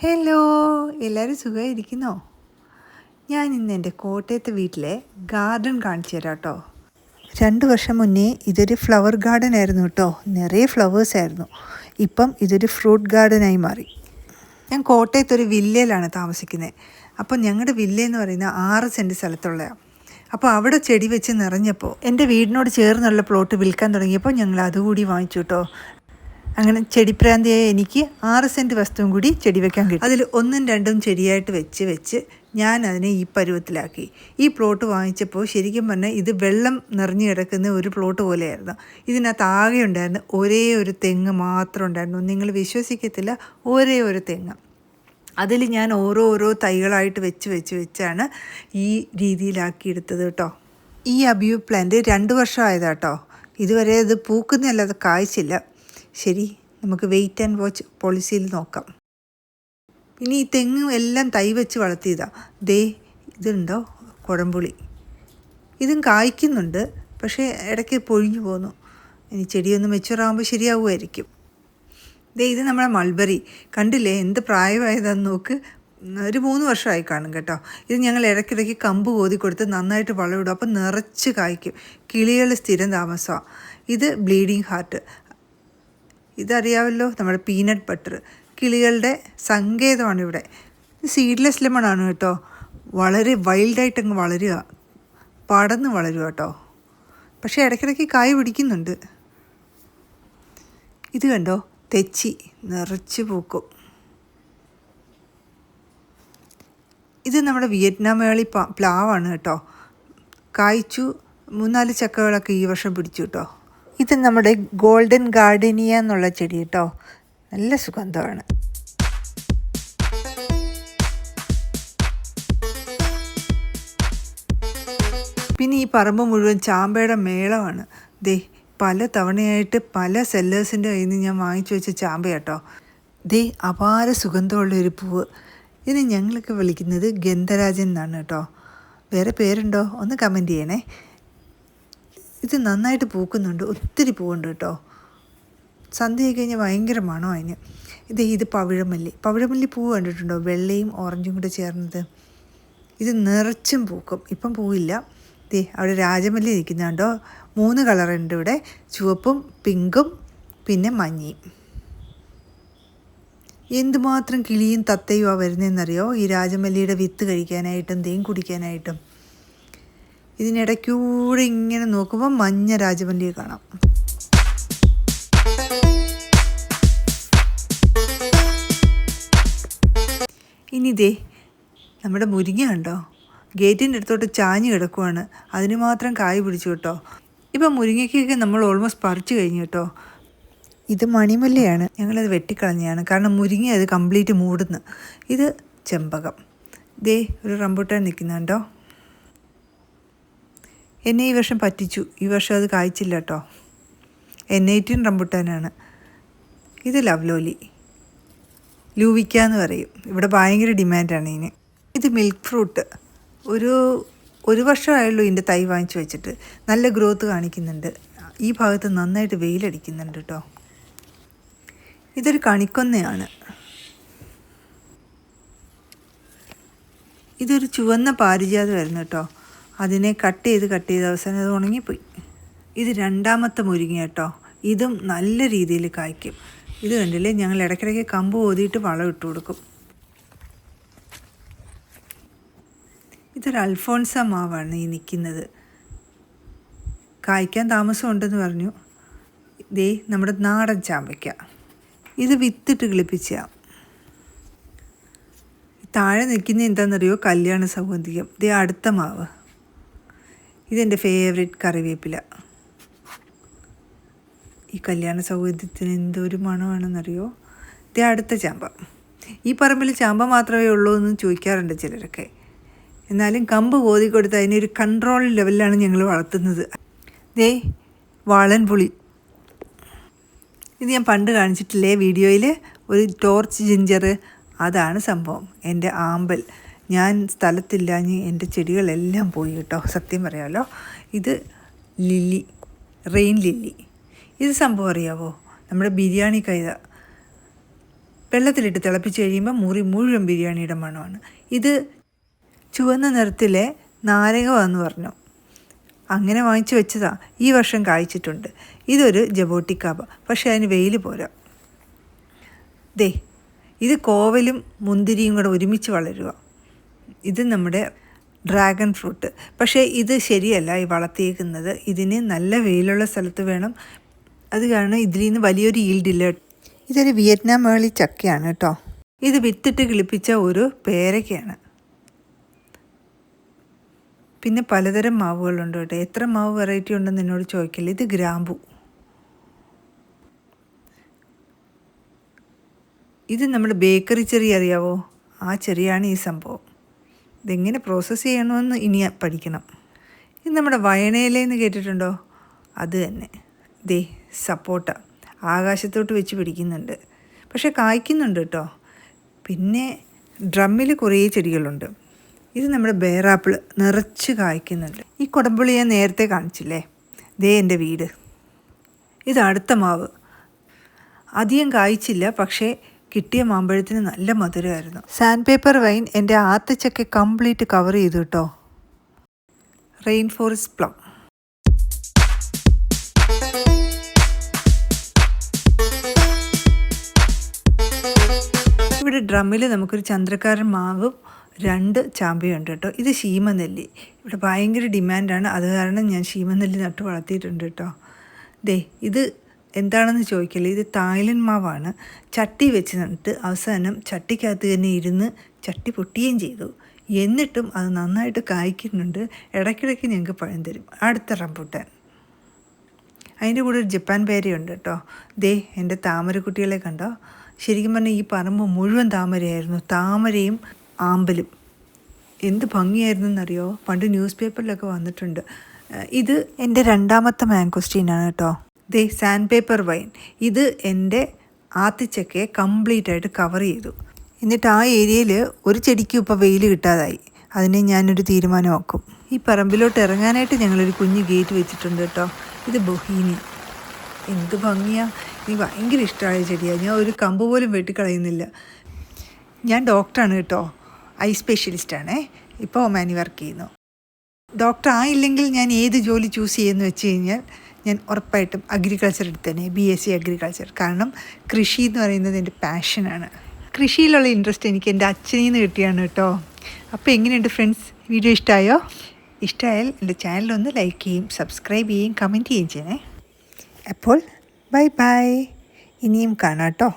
Hello, എല്ലാവരും സുഖമായിരിക്കുന്നോ? ഞാൻ ഇന്ന് എൻ്റെ കോട്ടയത്തെ വീട്ടിലെ ഗാർഡൻ കാണിച്ചു തരാം കേട്ടോ. 2 വർഷം മുന്നേ ഇതൊരു ഫ്ലവർ ഗാർഡൻ ആയിരുന്നു കേട്ടോ. നിറയെ ഫ്ലവേഴ്സ് ആയിരുന്നു. ഇപ്പം ഇതൊരു ഫ്രൂട്ട് ഗാർഡനായി മാറി. ഞാൻ കോട്ടയത്തൊരു വില്ലയിലാണ് താമസിക്കുന്നത്. അപ്പം ഞങ്ങളുടെ വില്ലയെന്ന് പറയുന്ന 6 സെൻറ്റ് സ്ഥലത്തുള്ളതാണ്. അപ്പോൾ അവിടെ ചെടി വെച്ച് നിറഞ്ഞപ്പോൾ എൻ്റെ വീടിനോട് ചേർന്നുള്ള പ്ലോട്ട് വിൽക്കാൻ തുടങ്ങിയപ്പോൾ ഞങ്ങൾ അതുകൂടി വാങ്ങിച്ചു കേട്ടോ. അങ്ങനെ ചെടിപ്രാന്തിയായ എനിക്ക് 6 സെൻറ്റ് വസ്തുവും കൂടി ചെടി വെക്കാൻ കിട്ടും. അതിൽ 1ഉം 2ഉം ചെടിയായിട്ട് വെച്ച് ഞാൻ അതിനെ ഈ പരുവത്തിലാക്കി. ഈ പ്ലോട്ട് വാങ്ങിച്ചപ്പോൾ ശരിക്കും പറഞ്ഞാൽ ഇത് വെള്ളം നിറഞ്ഞു കിടക്കുന്ന ഒരു പ്ലോട്ട് പോലെയായിരുന്നു. ഇതിനകത്ത് ആകെ ഉണ്ടായിരുന്നു ഒരേ ഒരു തെങ്ങ് മാത്രം ഉണ്ടായിരുന്നു. നിങ്ങൾ വിശ്വസിക്കത്തില്ല, ഒരേ ഒരു തെങ്ങ്. അതിൽ ഞാൻ ഓരോ തൈകളായിട്ട് വെച്ചാണ് ഈ രീതിയിലാക്കിയെടുത്തത് കേട്ടോ. ഈ അബിയു പ്ലാന്റ് 2 വർഷമായതാട്ടോ. ഇതുവരെ ഇത് പൂക്കുന്നതല്ലാതെ കായ്ച്ചില്ല. ശരി, നമുക്ക് വെയിറ്റ് ആൻഡ് വാച്ച് പോളിസിയിൽ നോക്കാം. പിന്നെ ഈ തെങ്ങ് എല്ലാം തൈ വെച്ച് വളർത്തിയതാണ്. ദേ ഇതുണ്ടോ കുടംപുളി, ഇതും കായ്ക്കുന്നുണ്ട്, പക്ഷേ ഇടയ്ക്ക് പൊഴിഞ്ഞു പോന്നു. ഇനി ചെടിയൊന്ന് മെച്ചുറാകുമ്പോൾ ശരിയാവുമായിരിക്കും. ദേ ഇത് നമ്മുടെ മൾബറി കണ്ടില്ലേ, എന്ത് പ്രായമായതാന്ന് നോക്ക്. ഒരു 3 വർഷമായി കാണും കേട്ടോ. ഇത് ഞങ്ങൾ ഇടയ്ക്കിടയ്ക്ക് കമ്പ് കോതി കൊടുത്ത് നന്നായിട്ട് വളമിടും. അപ്പം നിറച്ച് കായ്ക്കും. കിളികൾ സ്ഥിരം താമസമാണ്. ഇത് ബ്ലീഡിങ് ഹാർട്ട്, ഇതറിയാമല്ലോ, നമ്മുടെ പീനട്ട് ബട്ടർ. കിളികളുടെ സങ്കേതമാണ് ഇവിടെ. സീഡ്ലെസ് ലെമണാണ് കേട്ടോ. വളരെ വൈൽഡായിട്ടങ്ങ് വളരുക, പടന്ന് വളരുക കേട്ടോ. പക്ഷേ ഇടയ്ക്കിടയ്ക്ക് കായ് പിടിക്കുന്നുണ്ട്. ഇത് കണ്ടോ, തെച്ചി നിറച്ച് പൂക്കും. ഇത് നമ്മുടെ വിയറ്റ്നാം മേളി പ്ലാവാണ് കേട്ടോ. കായ്ച്ചു 3-4 ചക്കകളൊക്കെ ഈ വർഷം പിടിച്ചു കേട്ടോ. ഇത് നമ്മുടെ ഗോൾഡൻ ഗാർഡനിയ എന്നുള്ള ചെടി കേട്ടോ. നല്ല സുഗന്ധമാണ്. പിന്നെ ഈ പറമ്പ് മുഴുവൻ ചാമ്പയുടെ മേളമാണ്. ദേ പല തവണയായിട്ട് പല സെല്ലേഴ്സിൻ്റെ കയ്യിൽ നിന്ന് ഞാൻ വാങ്ങിച്ചു വെച്ച ചാമ്പ കേട്ടോ. ദേ അപാര സുഗന്ധമുള്ളൊരു പൂവ്. ഇതിന് ഞങ്ങളൊക്കെ വിളിക്കുന്നത് ഗന്ധരാജൻ എന്നാണ് കേട്ടോ. വേറെ പേരുണ്ടോ ഒന്ന് കമൻറ്റ് ചെയ്യണേ. ഇത് നന്നായിട്ട് പൂക്കുന്നുണ്ട്, ഒത്തിരി പൂവുണ്ട് കേട്ടോ. സന്ധ്യ കഴിഞ്ഞാൽ ഭയങ്കര മണം അതിന്. ഇത് പവിഴമല്ലി പൂവ് കണ്ടിട്ടുണ്ടോ? വെള്ളയും ഓറഞ്ചും കൂടെ ചേർന്നത്. ഇത് നിറച്ചും പൂക്കും. ഇപ്പം പൂവില്ല. അവിടെ രാജമല്ലി നിൽക്കുന്നുണ്ടോ? 3 കളറുണ്ട് ഇവിടെ, ചുവപ്പും പിങ്കും പിന്നെ മഞ്ഞയും. എന്തുമാത്രം കിളിയും തത്തയും വരുന്നതെന്നറിയോ? ഈ രാജമല്ലിയുടെ വിത്ത് കഴിക്കാനായിട്ടും തേൻ കുടിക്കാനായിട്ടും. ഇതിനിടയ്ക്കൂടെ ഇങ്ങനെ നോക്കുമ്പോൾ മഞ്ഞ രാജമല്ലിയെ കാണാം. ഇനി ദേ നമ്മുടെ മുരിങ്ങ ഉണ്ടോ, ഗേറ്റിൻ്റെ അടുത്തോട്ട് ചാഞ്ഞ് കിടക്കുവാണ്. അതിന് മാത്രം കായ് പിടിച്ചു കേട്ടോ. ഇപ്പം മുരിങ്ങയ്ക്കൊക്കെ നമ്മൾ ഓൾമോസ്റ്റ് പറിച്ചു കഴിഞ്ഞു കേട്ടോ. ഇത് മണിമല്ലിയാണ്, ഞങ്ങളത് വെട്ടിക്കളഞ്ഞതാണ്, കാരണം മുരിങ്ങ അത് കംപ്ലീറ്റ് മൂടുന്നു. ഇത് ചെമ്പകം. ദേ ഒരു റംബൂട്ടാൻ നിൽക്കുന്നുണ്ടോ. എന്നെ ഈ വർഷം പറ്റിച്ചു. ഈ വർഷം അത് കായ്ച്ചില്ല കേട്ടോ. N18 റംബുട്ടാനാണ്. ഇത് ലവ്ലോലി, ലൂവിക്ക എന്ന് പറയും. ഇവിടെ ഭയങ്കര ഡിമാൻഡാണ് ഇതിന്. ഇത് മിൽക്ക് ഫ്രൂട്ട്. ഒരു വർഷമായുള്ളൂ ഇതിൻ്റെ തൈ വാങ്ങിച്ചു വെച്ചിട്ട്. നല്ല ഗ്രോത്ത് കാണിക്കുന്നുണ്ട്. ഈ ഭാഗത്ത് നന്നായിട്ട് വെയിലടിക്കുന്നുണ്ട് കേട്ടോ. ഇതൊരു കണിക്കൊന്നയാണ്. ഇതൊരു ചുവന്ന പാരിജാതമായിരുന്നു കേട്ടോ. അതിനെ കട്ട് ചെയ്ത് അവസാനം അത് ഉണങ്ങിപ്പോയി. ഇത് 2ാമത്തെ മുരിങ്ങ കേട്ടോ. ഇതും നല്ല രീതിയിൽ കായ്ക്കും. ഇത് കണ്ടില്ലേ, ഞങ്ങൾ ഇടയ്ക്കിടയ്ക്ക് കമ്പ് ഓതിയിട്ട് വളം ഇട്ട് കൊടുക്കും. ഇതൊരു അൽഫോൺസ മാവാണ് ഈ നിൽക്കുന്നത്. കായ്ക്കാൻ താമസമുണ്ടെന്ന് പറഞ്ഞു. ദേ നമ്മുടെ നാടൻ ചാമ്പയ്ക്ക. ഇത് വിത്തിട്ട് കിളിപ്പിച്ച. താഴെ നിൽക്കുന്ന എന്താണെന്നറിയോ? കല്യാണ സൗഗന്ധികം. ദേ അടുത്ത മാവ്. ഇതെൻ്റെ ഫേവറേറ്റ് കറിവേപ്പില. ഈ കല്യാണ സൗഗന്ധ്യത്തിന് എന്തൊരു മണമാണെന്നറിയോ? ഇത് അടുത്ത ചാമ്പ. ഈ പറമ്പിൽ ചാമ്പ മാത്രമേ ഉള്ളൂ എന്ന് ചോദിക്കാറുണ്ട് ചിലരൊക്കെ. എന്നാലും കമ്പ് കോതി കൊടുത്ത് അതിനൊരു കൺട്രോൾ ലെവലിലാണ് ഞങ്ങൾ വളർത്തുന്നത്. ദേ വാളൻപുളി. ഇത് ഞാൻ പണ്ട് കാണിച്ചിട്ടില്ലേ വീഡിയോയിൽ, ഒരു ടോർച്ച് ജിഞ്ചർ. അതാണ് സംഭവം. എൻ്റെ ആമ്പൽ. ഞാൻ സ്ഥലത്തില്ലാഞ്ഞ് എൻ്റെ ചെടികളെല്ലാം പോയി കേട്ടോ, സത്യം പറയാമല്ലോ. ഇത് ലില്ലി, റെയിൻ ലില്ലി. ഇത് സംഭവം അറിയാവോ? നമ്മുടെ ബിരിയാണി കൈത. വെള്ളത്തിലിട്ട് തിളപ്പിച്ച് കഴിയുമ്പോൾ മുറി മുഴുവൻ ബിരിയാണിയുടെ മണമാണ്. ഇത് ചുവന്ന നിറത്തിലെ നാരകമാണെന്ന് പറഞ്ഞു. അങ്ങനെ വാങ്ങിച്ചു വെച്ചതാ. ഈ വർഷം കായ്ച്ചിട്ടുണ്ട്. ഇതൊരു ജബോട്ടിക്കാബ, പക്ഷേ അതിന് വെയിൽ പോരാ. ദേ ഇത് കോവലും മുന്തിരിയും കൂടെ ഒരുമിച്ച് വളരുക. ഇത് നമ്മുടെ ഡ്രാഗൺ ഫ്രൂട്ട്. പക്ഷേ ഇത് ശരിയല്ല ഈ വളർത്തിയേക്കുന്നത്. ഇതിന് നല്ല വെയിലുള്ള സ്ഥലത്ത് വേണം. അത് കാരണം ഇതിൽ നിന്ന് വലിയൊരു ഈൽഡില്ല. ഇതൊരു വിയറ്റ്നാം മേളി ചക്കയാണ് കേട്ടോ. ഇത് വിത്തിട്ട് കിളിപ്പിച്ച ഒരു പേരയ്ക്കാണ്. പിന്നെ പലതരം മാവുകളുണ്ട് കേട്ടോ. എത്ര മാവ് വെറൈറ്റി ഉണ്ടെന്ന് എന്നോട് ചോദിക്കില്ല. ഇത് ഗ്രാമ്പു. ഇത് നമ്മുടെ ബേക്കറി ചെറി അറിയാവോ? ആ ചെറിയാണ് ഈ സംഭവം. ഇതെങ്ങനെ പ്രോസസ്സ് ചെയ്യണമെന്ന് ഇനി പഠിക്കണം. ഇത് നമ്മുടെ വയണയിലെന്ന് കേട്ടിട്ടുണ്ടോ? അത് തന്നെ. ദേ സപ്പോട്ട ആകാശത്തോട്ട് വെച്ച് പിടിക്കുന്നുണ്ട്, പക്ഷെ കായ്ക്കുന്നുണ്ട് കേട്ടോ. പിന്നെ ഡ്രമ്മിൽ കുറേ ചെടികളുണ്ട്. ഇത് നമ്മുടെ ബേറാപ്പിൾ നിറച്ച് കായ്ക്കുന്നുണ്ട്. ഈ കുടംപുളി ഞാൻ നേരത്തെ കാണിച്ചില്ലേ? ദേ എൻ്റെ വീട്. ഇത് അടുത്ത മാവ്. അധികം കായ്ച്ചില്ല, പക്ഷേ കിട്ടിയ മാമ്പഴത്തിന് നല്ല മധുരമായിരുന്നു. സാൻഡ് പേപ്പർ വൈൻ എൻ്റെ ആത്തച്ചക്ക കംപ്ലീറ്റ് കവർ ചെയ്തു കേട്ടോ. Rain forest plum. ഇവിടെ ഡ്രമ്മിൽ നമുക്കൊരു ചന്ദ്രക്കാരൻ മാവും 2 ചാമ്പയുണ്ട് കേട്ടോ. ഇത് ശീമനെല്ലി. ഇവിടെ ഭയങ്കര ഡിമാൻഡാണ്. അത് കാരണം ഞാൻ ശീമനെല്ലി നട്ട് വളർത്തിയിട്ടുണ്ട് കേട്ടോ. ദേ ഇത് എന്താണെന്ന് ചോദിക്കില്ല. ഇത് തായ്ലൻഡ് മാവാണ്. ചട്ടി വെച്ച് നട്ട് അവസാനം ചട്ടിക്കകത്ത് തന്നെ ഇരുന്ന് ചട്ടി പൊട്ടുകയും ചെയ്തു. എന്നിട്ടും അത് നന്നായിട്ട് കായ്ക്കുന്നുണ്ട്. ഇടയ്ക്കിടയ്ക്ക് ഞങ്ങൾക്ക് പഴം തരും. അടുത്ത റംബൂട്ടാൻ. അതിൻ്റെ കൂടെ ഒരു ജപ്പാൻ പേരയുണ്ട് കേട്ടോ. ദേ എൻ്റെ താമരക്കുട്ടികളെ കണ്ടോ? ശരിക്കും പറഞ്ഞാൽ ഈ പറമ്പ് മുഴുവൻ താമരയായിരുന്നു. താമരയും ആമ്പലും എന്ത് ഭംഗിയായിരുന്നു എന്നറിയോ? പണ്ട് ന്യൂസ് പേപ്പറിലൊക്കെ വന്നിട്ടുണ്ട്. ഇത് എൻ്റെ 2ാമത്തെ മാങ്കോസ്റ്റീനാണ് കേട്ടോ. ദേ സാൻഡ് പേപ്പർ വൈൻ. ഇത് എൻ്റെ ആത്തിച്ചക്കയെ കംപ്ലീറ്റ് ആയിട്ട് കവർ ചെയ്തു. എന്നിട്ട് ആ ഏരിയയിൽ ഒരു ചെടിക്കും ഇപ്പോൾ വെയിൽ കിട്ടാതായി. അതിനെ ഞാനൊരു തീരുമാനമാക്കും. ഈ പറമ്പിലോട്ട് ഇറങ്ങാനായിട്ട് ഞങ്ങളൊരു കുഞ്ഞ് ഗേറ്റ് വെച്ചിട്ടുണ്ട് കേട്ടോ. ഇത് ബൊഹീനിയ. എന്ത് ഭംഗിയാണ്! എനിക്ക് ഭയങ്കര ഇഷ്ടമായ ചെടിയാണ്. ഞാൻ ഒരു കമ്പ് പോലും വെട്ടിക്കളയുന്നില്ല. ഞാൻ ഡോക്ടറാണ് കേട്ടോ. ഐ സ്പെഷ്യലിസ്റ്റാണേ. ഇപ്പോൾ ഒമാനി വർക്ക് ചെയ്യുന്നു. ഡോക്ടർ ആയില്ലെങ്കിൽ ഞാൻ ഏത് ജോലി ചൂസ് ചെയ്യുമെന്ന് വെച്ച് കഴിഞ്ഞാൽ ഞാൻ ഉറപ്പായിട്ടും അഗ്രികൾച്ചർ എടുത്തേനെ. BSc agriculture. കാരണം കൃഷി എന്ന് പറയുന്നത് എൻ്റെ പാഷനാണ്. കൃഷിയിലുള്ള ഇൻട്രസ്റ്റ് എനിക്ക് എൻ്റെ അച്ഛനിൽ നിന്ന് കിട്ടിയാണ് കേട്ടോ. അപ്പോൾ എങ്ങനെയുണ്ട് ഫ്രണ്ട്സ്? വീഡിയോ ഇഷ്ടമായോ? ഇഷ്ടമായാൽ എൻ്റെ ചാനലൊന്ന് ലൈക്ക് ചെയ്യും, സബ്സ്ക്രൈബ് ചെയ്യും, കമൻറ്റ് ചെയ്യുകയും ചെയ്യണേ. അപ്പോൾ ബൈ ബൈ. ഇനിയും കാണാം കേട്ടോ.